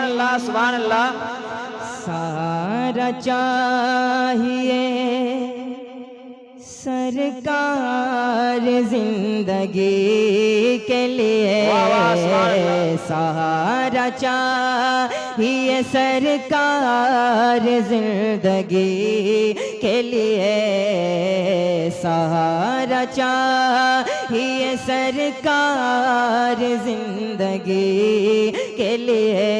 सुभान अल्लाह सुभान अल्लाह। सारा चाहिए सरकार जिंदगी के लिए, सहारा चाहिए सरकार जिंदगी के लिए, सहारा चाहिए सरकार जिंदगी के लिए,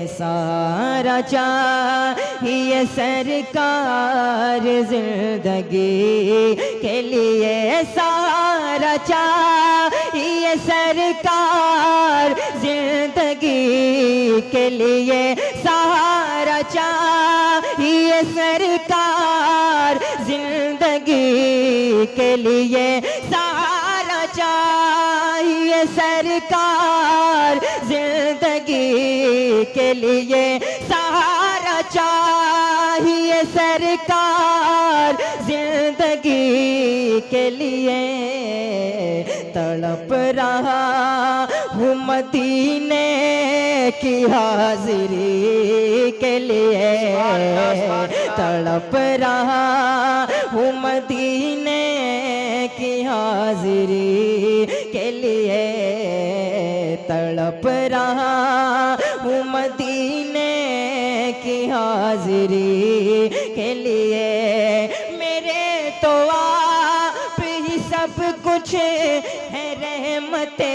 सहारा चाहिए सरकार जिंदगी के लिए, सहारा चाहिए सरकार जिंदगी के लिए, सहारा चाहिए सरकार जिंदगी के लिए, सहारा चाहिए सरकार जिंदगी के लिए, सहारा चाहिए सरकार जिंदगी के लिए। तड़प रहा हूँ मदीने की हाजिरी के लिए, तड़प रहा हूँ मदीने की हाजिरी के लिए, तड़प रहा हूँ मदीने की हाजिरी के लिए। मेरे तो आप ही सब कुछ है रहमते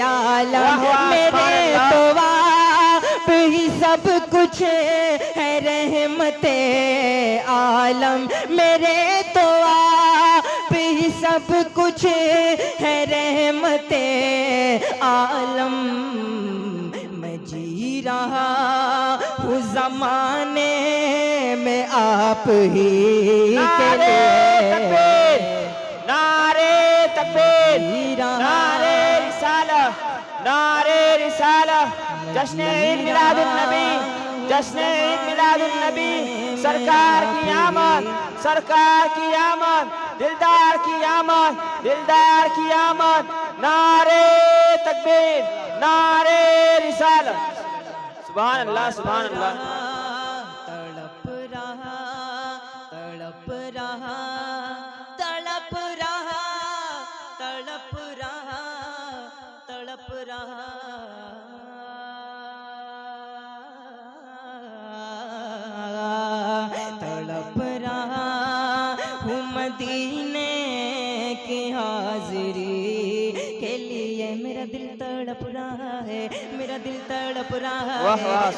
आलम, मेरे तो आप ही सब कुछ है रहमते आलम, मेरे तो आप ही सब कुछ है रहमते आलम। मैं जी रहा हूँ ज़माने में आप ही के लिए, नारे तकबीर, नारे रिसाला, नारे रिसाला, जश्न ईद मिलादुन नबी, जश्न ईद मिलादुन नबी, सरकार की आमद, सरकार की आमद, दिलदार की आमद, दिलदार की आमद, नारे तकबीर, नारे रिसाला, सुभान अल्लाह सुभान अल्लाह। तड़प रहा तड़प रहा तड़प रहा तड़प रहा तड़प रहा, तड़प रहा हूँ मदीने की हाजिरी के लिए। मेरा दिल तड़प रहा है, मेरा दिल तड़प रहा है,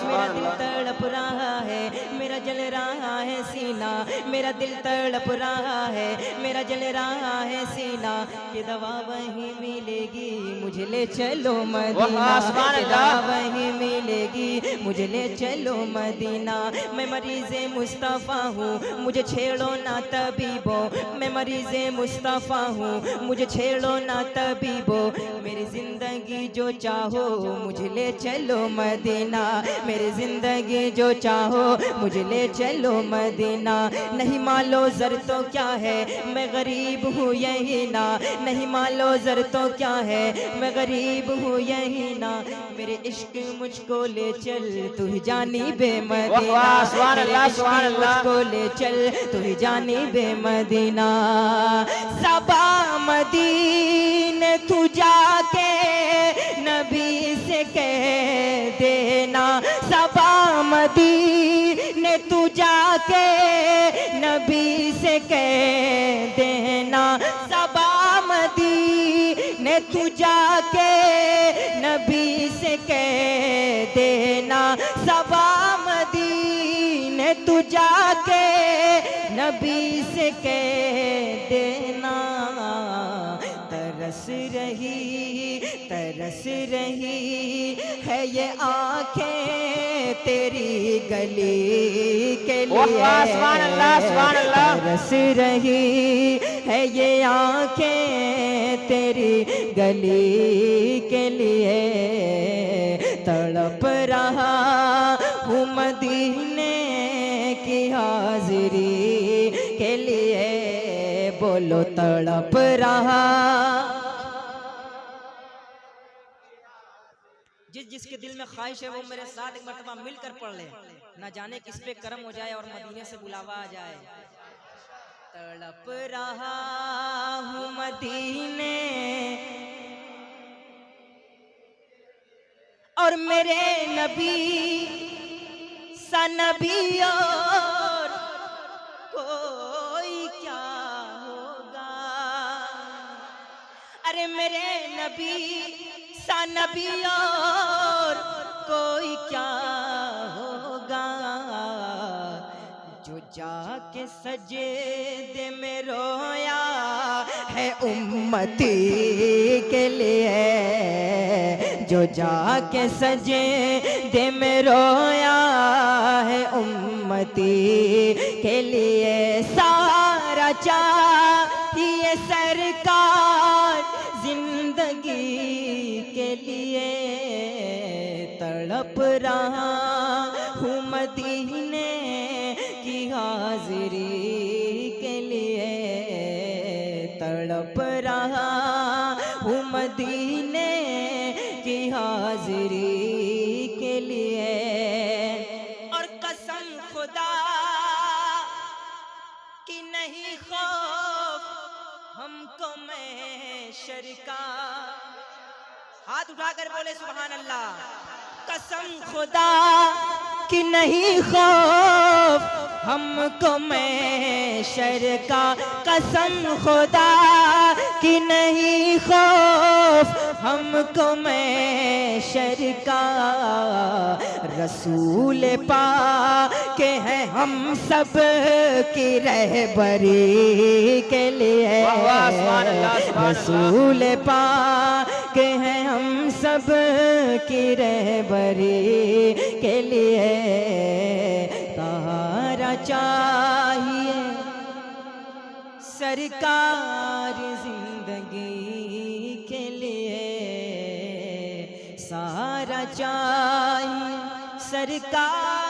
मेरा दिल तड़प रहा है, मेरा जल रहा है सीना, मेरा दिल तड़प रहा है, मेरा जल रहा है सीना। कि दवा वहीं मिलेगी मुझे ले चलो मदीना, कि दवा वहीं मिलेगी मुझे ले चलो मदीना। मैं मरीज़े मुस्तफ़ा हूँ मुझे छेड़ो ना तबीबो, मैं मरीज़े मुस्तफ़ा हूँ मुझे छेड़ो ना तबीबो। मेरी जिंदगी जो चाहो मुझे ले चलो मदीना, मेरी जिंदगी जो चाहो मुझे ले चलो मदीना। नहीं मालो ज़र तो क्या है मैं गरीब हूँ यही ना, नहीं मालो ज़र तो क्या है मैं गरीब हूँ यही ना। मेरे इश्क मुझको ले चल तू ही जानी बे मदीना, मेरे इश्क मुझको ले चल तू ही जानी बे मदीना। सबा मदीने तू जाके नबी से कह देना, सबा मदीने तू जाके नबी से कह देना, सबा मदीने तू जाके नबी से कह देना, सबा मदीने तू जाके नबी से कह देना। तरस रही है ये आँखें तेरी गली के लिए, तरस रही है ये आँखें तेरी गली के लिए। तड़प रहा हूँ मदीने की हाजिरी के लिए, बोलो तड़प रहा। जिस जिसके दिल में ख्वाहिश है वो मेरे साथ एक मर्तबा मिलकर पढ़ ले, ना जाने किस पे करम हो जाए और मदीने से बुलावा आ जाए। तड़प रहा हूँ मदीने और मेरे नबी सा नबी और कोई क्या होगा। अरे मेरे नबी सा नबी और कोई क्या होगा, जो जाके सजदे में रोया है उम्मती के लिए, जो जाके सजदे में रोया है उम्मती के लिए। सारा चाहिए सरकार जिंदगी के लिए, तड़प रहा हूँ मदीने की हाजिरी के लिए, तड़प रहा हूँ मदीने की हाजिरी के लिए। और कसम खुदा की नहीं खौफ हमको महशर का, हाथ उठाकर बोले सुभान अल्लाह। कसम खुदा की नहीं खौफ हमको महशर का, कसम खुदा की नहीं खौफ हमको महशर का। रसूल पाक हैं हम सब की रहबरी के लिए, रसूल पाक हैं हम सब की रहबरी के लिए। तारा चाहिए सरकार जिंदगी के लिए, सारा चाहिए सरकार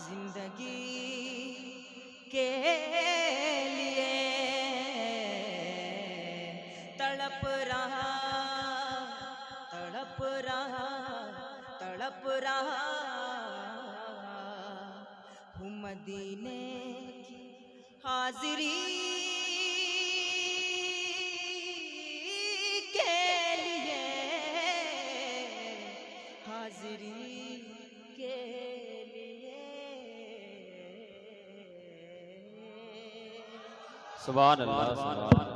जिंदगी के लिए। तड़प रहा तड़प रहा तड़प रहा हूँ मदीने की हाजिरी के लिए, हाजिरी के लिए। सुभान अल्लाह।